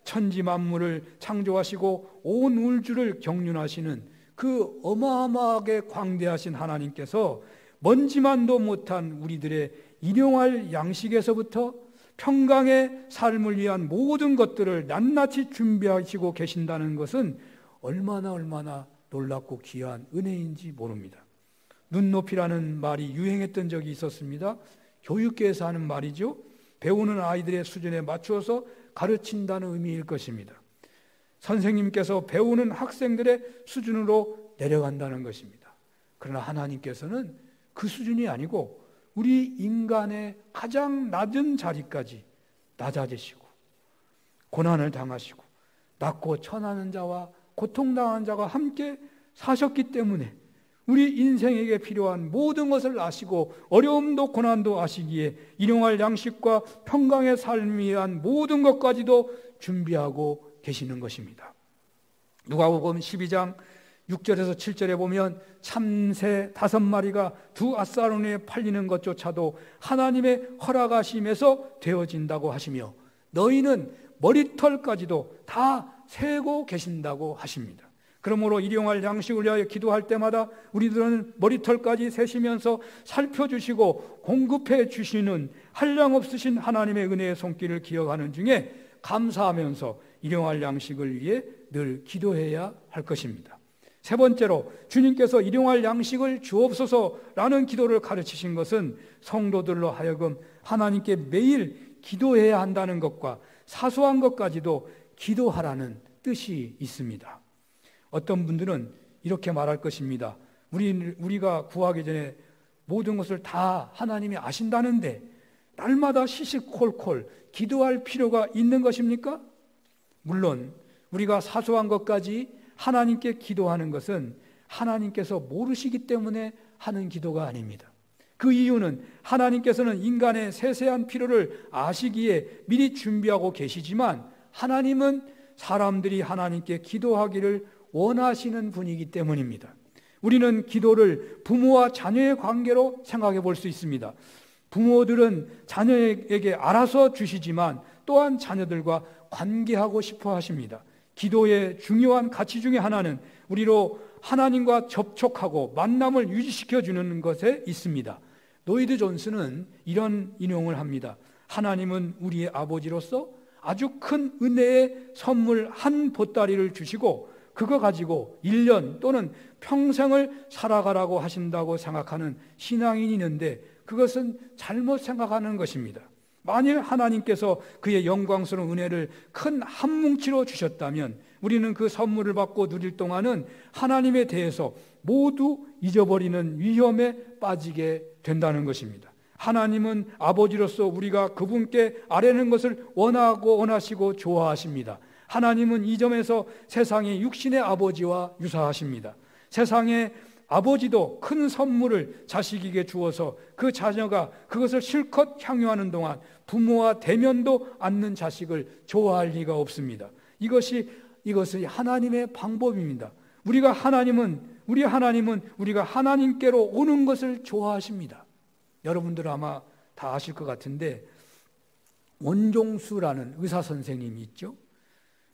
천지 만물을 창조하시고 온 우주를 경륜하시는 그 어마어마하게 광대하신 하나님께서 먼지만도 못한 우리들의 일용할 양식에서부터 평강의 삶을 위한 모든 것들을 낱낱이 준비하시고 계신다는 것은 얼마나 놀랍고 귀한 은혜인지 모릅니다. 눈높이라는 말이 유행했던 적이 있었습니다. 교육계에서 하는 말이죠. 배우는 아이들의 수준에 맞추어서 가르친다는 의미일 것입니다. 선생님께서 배우는 학생들의 수준으로 내려간다는 것입니다. 그러나 하나님께서는 그 수준이 아니고 우리 인간의 가장 낮은 자리까지 낮아지시고 고난을 당하시고 낮고 천하는 자와 고통당한 자가 함께 사셨기 때문에 우리 인생에게 필요한 모든 것을 아시고 어려움도 고난도 아시기에 일용할 양식과 평강의 삶을 위한 모든 것까지도 준비하고 계시는 것입니다. 누가복음 12장 6절에서 7절에 보면 참새 5마리가 두 앗사론에 팔리는 것조차도 하나님의 허락하심에서 되어진다고 하시며 너희는 머리털까지도 다 세고 계신다고 하십니다. 그러므로 일용할 양식을 위하여 기도할 때마다 우리들은 머리털까지 세시면서 살펴주시고 공급해 주시는 한량없으신 하나님의 은혜의 손길을 기억하는 중에 감사하면서 일용할 양식을 위해 늘 기도해야 할 것입니다. 세 번째로 주님께서 일용할 양식을 주옵소서라는 기도를 가르치신 것은 성도들로 하여금 하나님께 매일 기도해야 한다는 것과 사소한 것까지도 기도하라는 뜻이 있습니다. 어떤 분들은 이렇게 말할 것입니다. 우리가 구하기 전에 모든 것을 다 하나님이 아신다는데 날마다 시시콜콜 기도할 필요가 있는 것입니까? 물론 우리가 사소한 것까지 하나님께 기도하는 것은 하나님께서 모르시기 때문에 하는 기도가 아닙니다. 그 이유는 하나님께서는 인간의 세세한 필요를 아시기에 미리 준비하고 계시지만 하나님은 사람들이 하나님께 기도하기를 원하시는 분이기 때문입니다. 우리는 기도를 부모와 자녀의 관계로 생각해 볼 수 있습니다. 부모들은 자녀에게 알아서 주시지만 또한 자녀들과 관계하고 싶어 하십니다. 기도의 중요한 가치 중에 하나는 우리로 하나님과 접촉하고 만남을 유지시켜 주는 것에 있습니다. 노이드 존스는 이런 인용을 합니다. 하나님은 우리의 아버지로서 아주 큰 은혜의 선물 한 보따리를 주시고 그거 가지고 1년 또는 평생을 살아가라고 하신다고 생각하는 신앙인이 있는데 그것은 잘못 생각하는 것입니다. 만일 하나님께서 그의 영광스러운 은혜를 큰 한 뭉치로 주셨다면 우리는 그 선물을 받고 누릴 동안은 하나님에 대해서 모두 잊어버리는 위험에 빠지게 된다는 것입니다. 하나님은 아버지로서 우리가 그분께 아뢰는 것을 원하고 원하시고 좋아하십니다. 하나님은 이 점에서 세상의 육신의 아버지와 유사하십니다. 세상의 아버지도 큰 선물을 자식에게 주어서 그 자녀가 그것을 실컷 향유하는 동안 부모와 대면도 않는 자식을 좋아할 리가 없습니다. 이것이 하나님의 방법입니다. 우리 하나님은 우리가 하나님께로 오는 것을 좋아하십니다. 여러분들 아마 다 아실 것 같은데 원종수라는 의사 선생님이 있죠.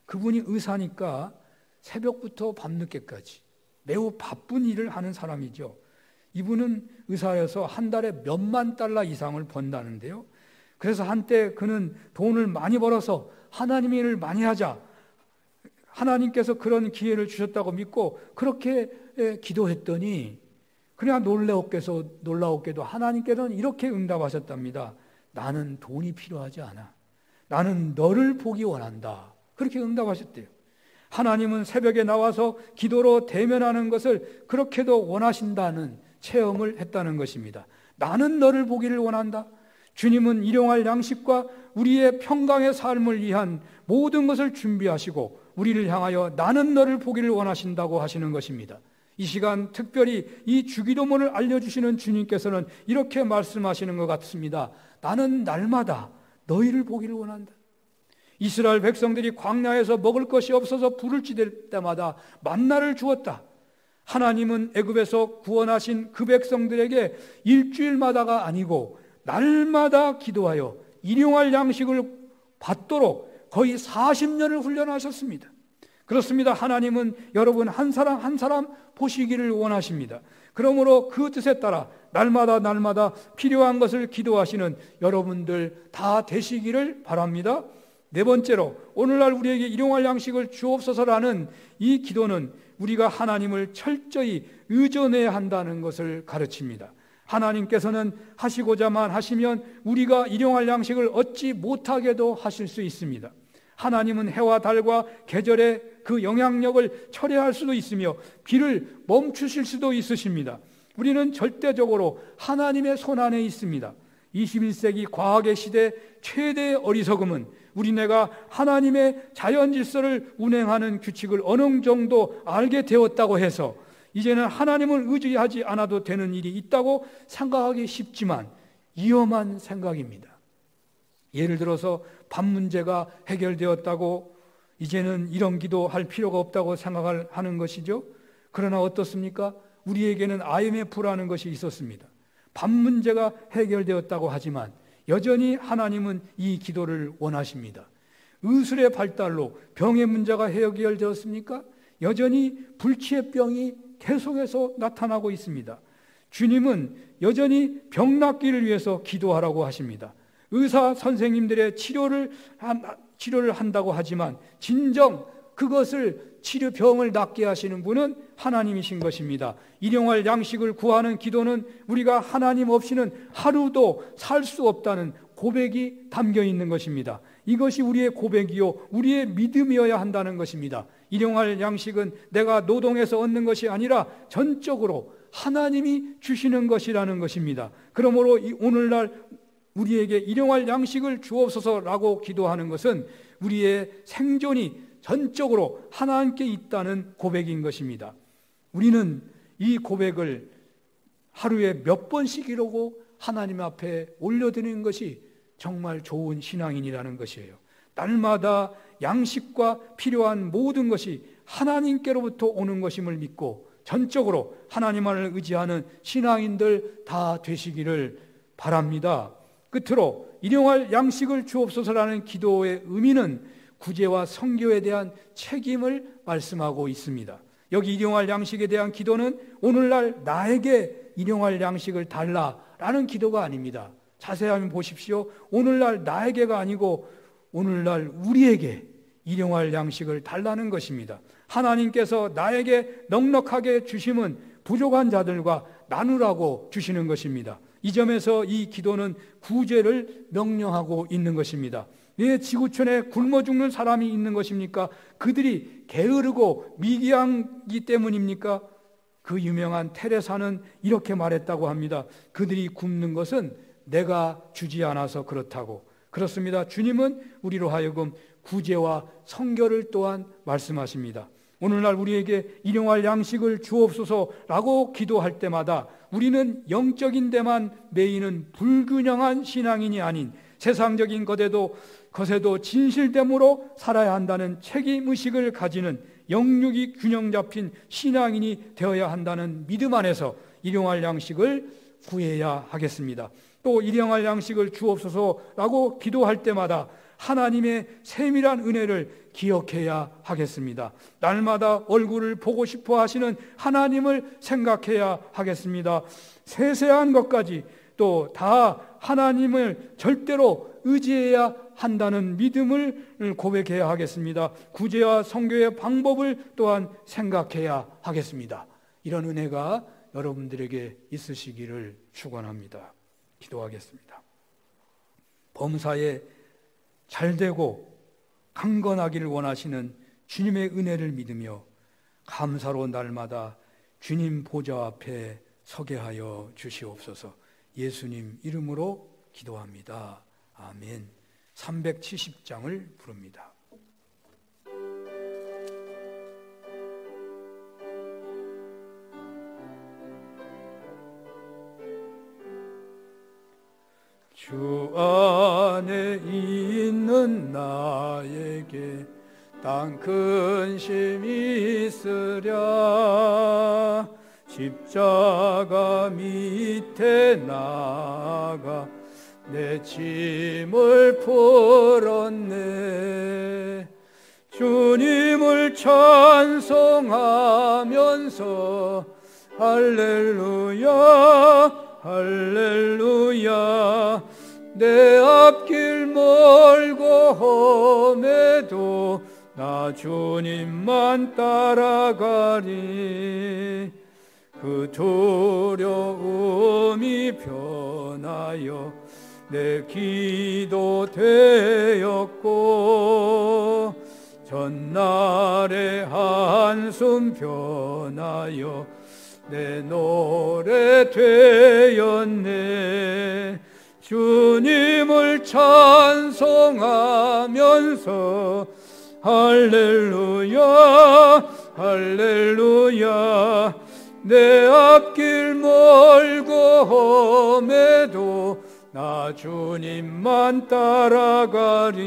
그분이 의사니까 새벽부터 밤늦게까지 매우 바쁜 일을 하는 사람이죠. 이분은 의사여서 한 달에 몇만 달러 이상을 번다는데요. 그래서 한때 그는 돈을 많이 벌어서 하나님의 일을 많이 하자, 하나님께서 그런 기회를 주셨다고 믿고 그렇게 기도했더니 그냥 놀라웠게도 하나님께서는 이렇게 응답하셨답니다. 나는 돈이 필요하지 않아. 나는 너를 보기 원한다. 그렇게 응답하셨대요. 하나님은 새벽에 나와서 기도로 대면하는 것을 그렇게도 원하신다는 체험을 했다는 것입니다. 나는 너를 보기를 원한다. 주님은 일용할 양식과 우리의 평강의 삶을 위한 모든 것을 준비하시고 우리를 향하여 나는 너를 보기를 원하신다고 하시는 것입니다. 이 시간 특별히 이 주기도문을 알려주시는 주님께서는 이렇게 말씀하시는 것 같습니다. 나는 날마다 너희를 보기를 원한다. 이스라엘 백성들이 광야에서 먹을 것이 없어서 불을 지댈 때마다 만나를 주었다. 하나님은 애굽에서 구원하신 그 백성들에게 일주일마다가 아니고 날마다 기도하여 일용할 양식을 받도록 거의 40년을 훈련하셨습니다. 그렇습니다. 하나님은 여러분 한 사람 한 사람 보시기를 원하십니다. 그러므로 그 뜻에 따라 날마다 필요한 것을 기도하시는 여러분들 다 되시기를 바랍니다. 네 번째로 오늘날 우리에게 일용할 양식을 주옵소서라는 이 기도는 우리가 하나님을 철저히 의존해야 한다는 것을 가르칩니다. 하나님께서는 하시고자만 하시면 우리가 일용할 양식을 얻지 못하게도 하실 수 있습니다. 하나님은 해와 달과 계절의 그 영향력을 철회할 수도 있으며 비를 멈추실 수도 있으십니다. 우리는 절대적으로 하나님의 손안에 있습니다. 21세기 과학의 시대 최대의 어리석음은 우리네가 하나님의 자연 질서를 운행하는 규칙을 어느 정도 알게 되었다고 해서 이제는 하나님을 의지하지 않아도 되는 일이 있다고 생각하기 쉽지만 위험한 생각입니다. 예를 들어서 밥 문제가 해결되었다고 이제는 이런 기도할 필요가 없다고 생각하는 것이죠. 그러나 어떻습니까? 우리에게는 IMF라는 것이 있었습니다. 밥 문제가 해결되었다고 하지만 여전히 하나님은 이 기도를 원하십니다. 의술의 발달로 병의 문제가 해결되었습니까? 여전히 불치의 병이 계속해서 나타나고 있습니다. 주님은 여전히 병 낫기를 위해서 기도하라고 하십니다. 의사 선생님들의 치료를 한다고 하지만 진정 그것을 병을 낫게 하시는 분은 하나님이신 것입니다. 일용할 양식을 구하는 기도는 우리가 하나님 없이는 하루도 살 수 없다는 고백이 담겨 있는 것입니다. 이것이 우리의 고백이요 우리의 믿음이어야 한다는 것입니다. 일용할 양식은 내가 노동해서 얻는 것이 아니라 전적으로 하나님이 주시는 것이라는 것입니다. 그러므로 오늘날 우리에게 일용할 양식을 주옵소서라고 기도하는 것은 우리의 생존이 전적으로 하나님께 있다는 고백인 것입니다. 우리는 이 고백을 하루에 몇 번씩 이루고 하나님 앞에 올려드리는 것이 정말 좋은 신앙인이라는 것이에요. 날마다 양식과 필요한 모든 것이 하나님께로부터 오는 것임을 믿고 전적으로 하나님만을 의지하는 신앙인들 다 되시기를 바랍니다. 끝으로 일용할 양식을 주옵소서라는 기도의 의미는 구제와 선교에 대한 책임을 말씀하고 있습니다. 여기 일용할 양식에 대한 기도는 오늘날 나에게 일용할 양식을 달라라는 기도가 아닙니다. 자세히 한번 보십시오. 오늘날 나에게가 아니고 오늘날 우리에게 일용할 양식을 달라는 것입니다. 하나님께서 나에게 넉넉하게 주심은 부족한 자들과 나누라고 주시는 것입니다. 이 점에서 이 기도는 구제를 명령하고 있는 것입니다. 왜 지구촌에 굶어 죽는 사람이 있는 것입니까? 그들이 게으르고 미개하기 때문입니까? 그 유명한 테레사는 이렇게 말했다고 합니다. 그들이 굶는 것은 내가 주지 않아서 그렇다고. 그렇습니다. 주님은 우리로 하여금 구제와 선교를 또한 말씀하십니다. 오늘날 우리에게 일용할 양식을 주옵소서라고 기도할 때마다 우리는 영적인 데만 매이는 불균형한 신앙인이 아닌 세상적인 것에도 진실됨으로 살아야 한다는 책임의식을 가지는 영육이 균형 잡힌 신앙인이 되어야 한다는 믿음 안에서 일용할 양식을 구해야 하겠습니다. 또 일용할 양식을 주옵소서라고 기도할 때마다 하나님의 세밀한 은혜를 기억해야 하겠습니다. 날마다 얼굴을 보고 싶어 하시는 하나님을 생각해야 하겠습니다. 세세한 것까지 또 다 하나님을 절대로 의지해야 한다는 믿음을 고백해야 하겠습니다. 구제와 선교의 방법을 또한 생각해야 하겠습니다. 이런 은혜가 여러분들에게 있으시기를 축원합니다. 기도하겠습니다. 범사에 잘되고 강건하기를 원하시는 주님의 은혜를 믿으며 감사로 날마다 주님 보좌 앞에 서게 하여 주시옵소서. 예수님 이름으로 기도합니다. 아멘. 370장을 부릅니다. 주 안에 있는 나에게 땅 근심 있으랴. 십자가 밑에 나가 내 짐을 풀었네. 주님을 찬송하면서 할렐루야 할렐루야. 내 앞길 멀고 험해도 나 주님만 따라가리. 그 두려움이 변하여 내 기도 되었고, 전날의 한숨 변하여 내 노래 되었네. 주님을 찬송하면서 할렐루야 할렐루야. 내 앞길 멀고 험해도 나 주님만 따라가리.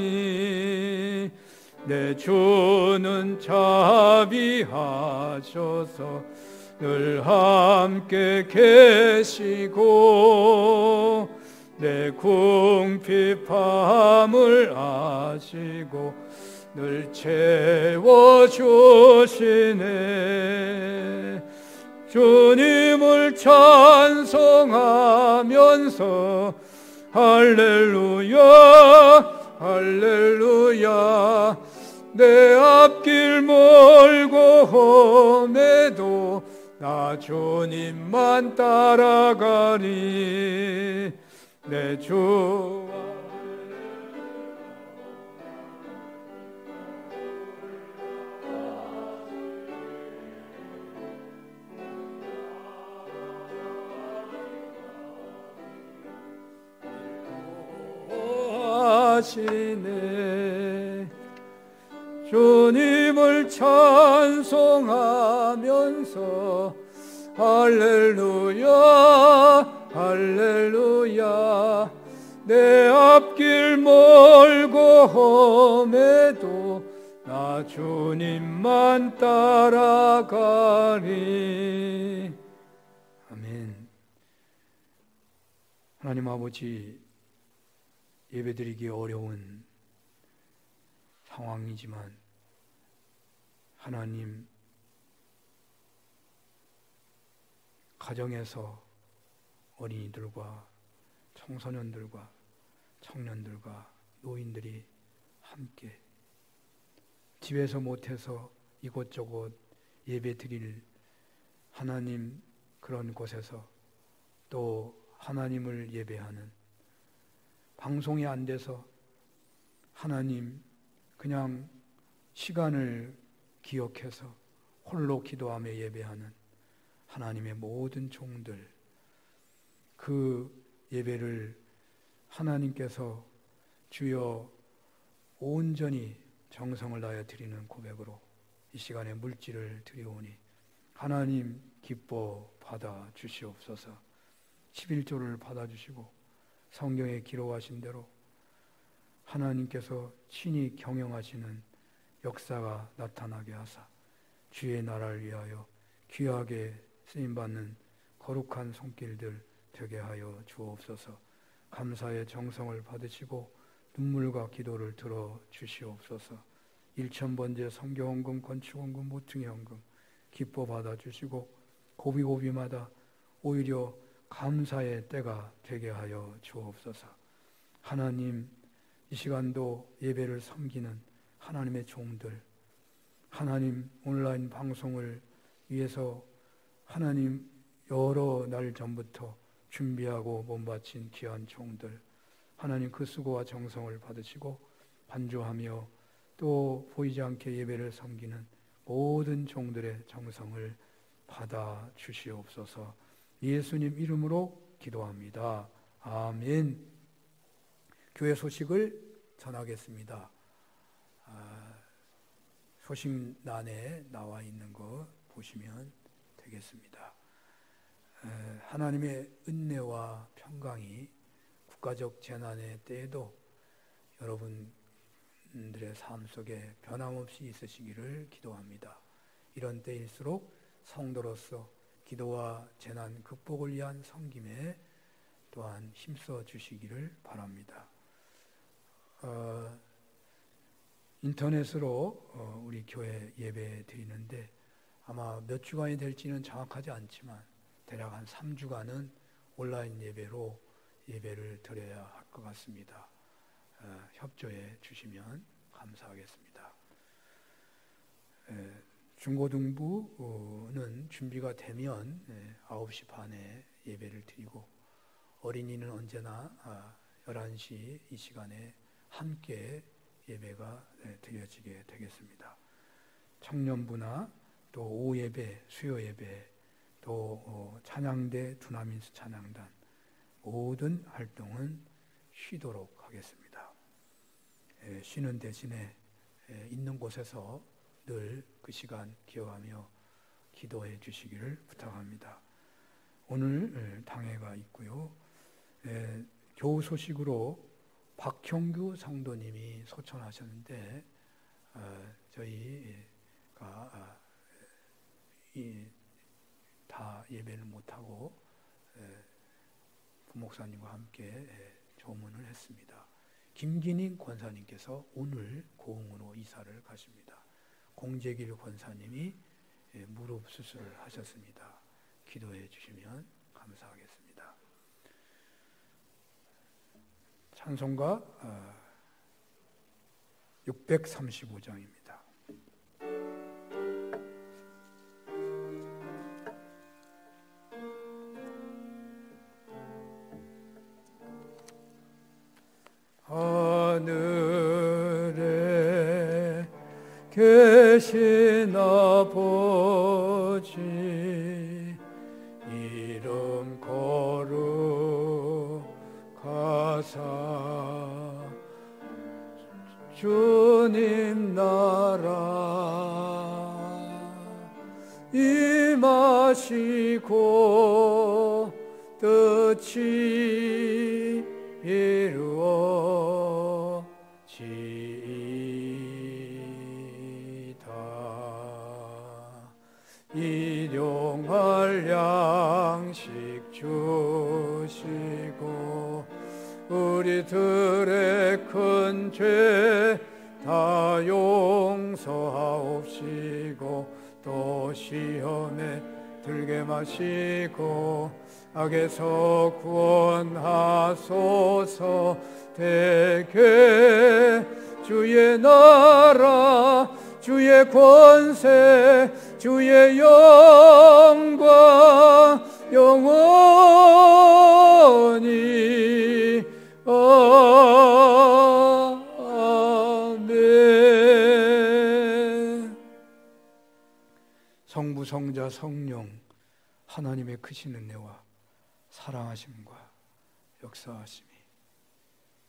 내 주는 자비하셔서 늘 함께 계시고, 내 궁핍함을 아시고 늘 채워주시네. 주님을 찬송하면서 할렐루야 할렐루야. 내 앞길 멀고 험해도 나 주님만 따라가리. 내 주와 하시네. 주님을 찬송하면서 할렐루야 할렐루야. 내 앞길 멀고 험해도 나 주님만 따라가리. 아멘. 하나님 아버지, 예배드리기 어려운 상황이지만 하나님, 가정에서 어린이들과 청소년들과 청년들과 노인들이 함께 집에서 못해서 이곳저곳 예배드릴 하나님 그런 곳에서 또 하나님을 예배하는, 방송이 안 돼서 하나님 그냥 시간을 기억해서 홀로 기도하며 예배하는 하나님의 모든 종들, 그 예배를 하나님께서 주여 온전히 정성을 다하여 드리는 고백으로 이 시간에 물질을 드리오니 하나님 기뻐 받아 주시옵소서. 11조를 받아 주시고 성경에 기록하신 대로 하나님께서 친히 경영하시는 역사가 나타나게 하사 주의 나라를 위하여 귀하게 쓰임받는 거룩한 손길들 되게 하여 주옵소서. 감사의 정성을 받으시고 눈물과 기도를 들어 주시옵소서. 일천번제 성경헌금, 건축헌금, 모퉁이 헌금 기뻐 받아 주시고 고비고비마다 오히려 감사의 때가 되게 하여 주옵소서. 하나님, 이 시간도 예배를 섬기는 하나님의 종들, 하나님 온라인 방송을 위해서 하나님 여러 날 전부터 준비하고 몸바친 귀한 종들, 하나님 그 수고와 정성을 받으시고 반주하며 또 보이지 않게 예배를 섬기는 모든 종들의 정성을 받아 주시옵소서. 예수님 이름으로 기도합니다. 아멘. 교회 소식을 전하겠습니다. 소식란에 나와 있는 거 보시면 되겠습니다. 하나님의 은혜와 평강이 국가적 재난의 때에도 여러분들의 삶 속에 변함없이 있으시기를 기도합니다. 이런 때일수록 성도로서 기도와 재난 극복을 위한 섬김에 또한 힘써 주시기를 바랍니다. 인터넷으로 우리 교회 예배 드리는데 아마 몇 주간이 될지는 정확하지 않지만 대략 한 3주간은 온라인 예배로 예배를 드려야 할 것 같습니다. 협조해 주시면 감사하겠습니다. 중고등부는 준비가 되면 9시 반에 예배를 드리고 어린이는 언제나 11시 이 시간에 함께 예배가 드려지게 되겠습니다. 청년부나 또 오후 예배, 수요 예배, 또 찬양대, 두나민수 찬양단 모든 활동은 쉬도록 하겠습니다. 쉬는 대신에 있는 곳에서 늘 그 시간 기억하며 기도해 주시기를 부탁합니다. 오늘 당회가 있고요. 교우 소식으로 박형규 성도님이 소천하셨는데 저희가 다 예배를 못하고 부목사님과 함께 조문을 했습니다. 김기닝 권사님께서 오늘 고흥으로 이사를 가십니다. 공재길 권사님이 무릎 수술을 하셨습니다. 기도해 주시면 감사하겠습니다. 찬송가 635장입니다. 하늘에 계신 아버지 이름 거룩하사 주님 나라 임하시고 뜻이 이루어지이다. 일용할 양식 주시고 우리들의 큰 죄 다 용서하옵시고 또 시험에 들게 마시고 악에서 구원하소서. 대개 주의 나라 주의 권세 주의 영광 영원히 아멘. 성부 성자 성령 하나님의 크신 은혜와 사랑하심과 역사하심이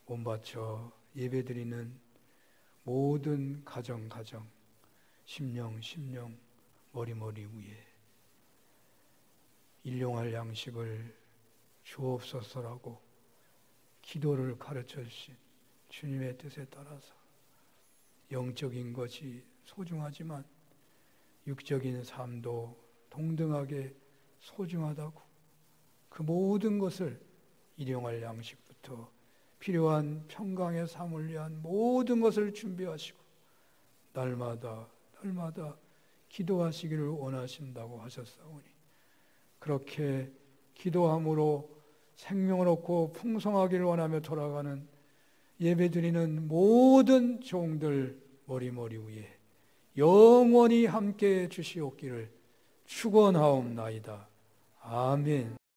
몸바쳐 예배드리는 모든 가정 심령 머리 위에 일용할 양식을 주옵소서라고 기도를 가르쳐 주신 주님의 뜻에 따라서 영적인 것이 소중하지만 육적인 삶도 동등하게 소중하다고 그 모든 것을 일용할 양식부터 필요한 평강의 삶을 위한 모든 것을 준비하시고 날마다 기도하시기를 원하신다고 하셨사오니 그렇게 기도함으로 생명을 얻고 풍성하기를 원하며 돌아가는 예배드리는 모든 종들 머리 위에 영원히 함께 주시옵기를 축원하옵나이다. 아멘.